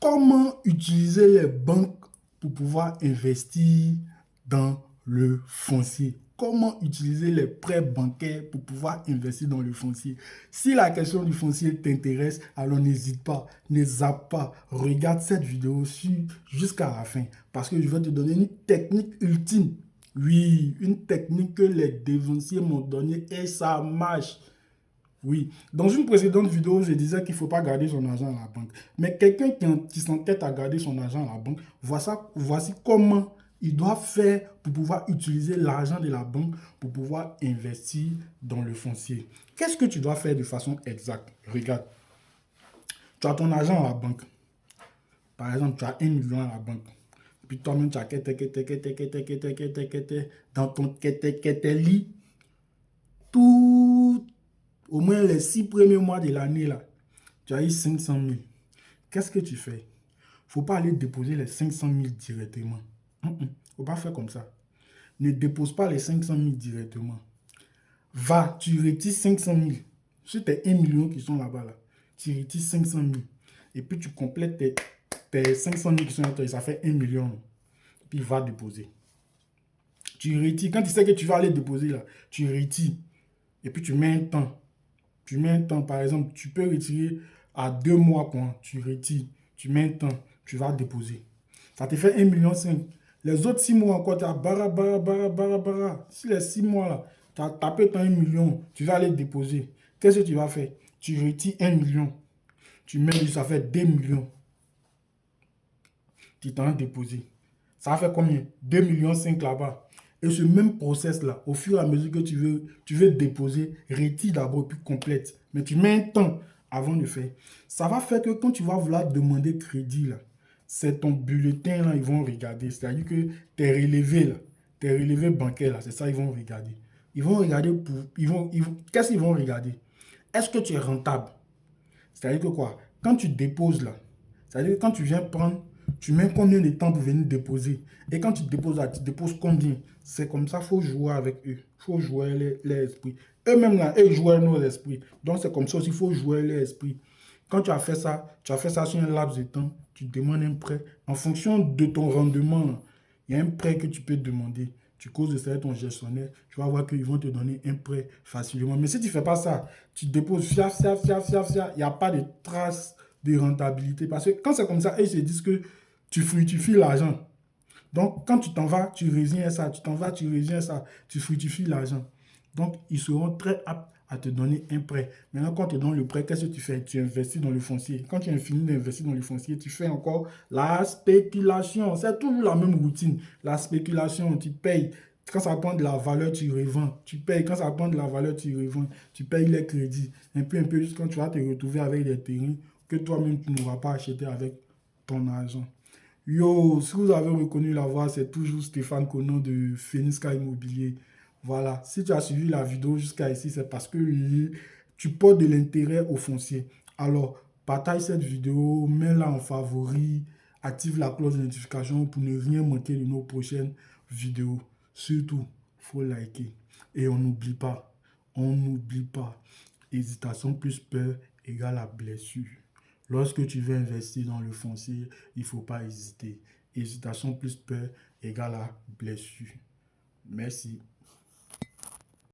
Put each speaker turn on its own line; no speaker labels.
Comment utiliser les banques pour pouvoir investir dans le foncier? Comment utiliser les prêts bancaires pour pouvoir investir dans le foncier? Si la question du foncier t'intéresse, alors n'hésite pas, ne zappe pas, regarde cette vidéo jusqu'à la fin parce que je vais te donner une technique ultime. Oui, une technique que les dévanciers m'ont donnée et ça marche. Oui, dans une précédente vidéo, je disais qu'il ne faut pas garder son argent à la banque. Mais quelqu'un qui s'entête à garder son argent à la banque, voici comment il doit faire pour pouvoir utiliser l'argent de la banque pour pouvoir investir dans le foncier. Qu'est-ce que tu dois faire de façon exacte? Regarde, tu as ton argent à la banque. Par exemple, tu as 1 million à la banque. Et puis toi-même, tu as dans ton lit, tout au moins les 6 premiers mois de l'année, là, tu as eu 500 000. Qu'est-ce que tu fais? Il ne faut pas aller déposer les 500 000 directement. Il ne faut pas faire comme ça. Ne dépose pas les 500 000 directement. Va, tu retires 500 000. Sur tes 1 million qui sont là-bas, là, tu retires 500 000. Et puis tu complètes tes 500 000 qui sont là, ça fait 1 million. Puis va déposer. Tu retires. Quand tu sais que tu vas aller déposer, là, tu retires. Et puis tu mets un temps. Tu mets un temps, par exemple, tu peux retirer à 2 mois, quoi. Tu retires, tu mets un temps, tu vas déposer. Ça te fait 1,5 million. Les autres 6 mois encore, tu as bara. Si les 6 mois là, tu as tapé ton 1 million, tu vas aller déposer. Qu'est-ce que tu vas faire? Tu retires 1 million. Tu mets, ça fait 2 millions. Tu t'en as déposé. Ça va faire combien? 2,5 millions là-bas. Et ce même process-là, au fur et à mesure que tu veux déposer, retire d'abord puis complète. Mais tu mets un temps avant de faire. Ça va faire que quand tu vas vouloir demander crédit, là, c'est ton bulletin, là, ils vont regarder. C'est-à-dire que tes relevés, là, tes relevés bancaires, là, c'est ça, ils vont regarder. Ils vont regarder qu'est-ce qu'ils vont regarder? Est-ce que tu es rentable? C'est-à-dire que quoi? Quand tu déposes là, c'est-à-dire que quand tu viens prendre, tu mets combien de temps pour venir déposer? Et quand tu déposes là, tu déposes combien? C'est comme ça, il faut jouer avec eux. Il faut jouer les esprits. Eux-mêmes là, ils jouent nos esprits. Donc c'est comme ça aussi, il faut jouer les esprits. Quand tu as fait ça sur un laps de temps, tu demandes un prêt. En fonction de ton rendement, là, il y a un prêt que tu peux demander. Tu causes de ça avec ton gestionnaire, tu vas voir qu'ils vont te donner un prêt facilement. Mais si tu ne fais pas ça, tu déposes fiaf, il n'y a pas de trace de rentabilité. Parce que quand c'est comme ça, ils se disent que tu fructifies l'argent. Donc, quand tu t'en vas, tu résignes ça. Tu t'en vas, tu résignes ça. Tu fructifies l'argent. Donc, ils seront très aptes à te donner un prêt. Maintenant, quand tu donnes le prêt, qu'est-ce que tu fais? Tu investis dans le foncier. Quand tu as fini d'investir dans le foncier, tu fais encore la spéculation. C'est toujours la même routine. La spéculation, tu payes. Quand ça prend de la valeur, tu revends. Tu payes. Quand ça prend de la valeur, tu revends. Tu payes les crédits. Un peu, jusqu'à quand tu vas te retrouver avec des terrains que toi-même, tu n'auras pas acheté avec ton argent. Yo, si vous avez reconnu la voix, c'est toujours Stéphane Conon de Phoenixka Immobilier. Voilà, si tu as suivi la vidéo jusqu'à ici, c'est parce que tu portes de l'intérêt au foncier. Alors, partage cette vidéo, mets-la en favori, active la cloche de notification pour ne rien manquer de nos prochaines vidéos. Surtout, il faut liker. Et on n'oublie pas, hésitation plus peur égale à blessure. Lorsque tu veux investir dans le foncier, il ne faut pas hésiter. Hésitation plus peur égale à blessure. Merci.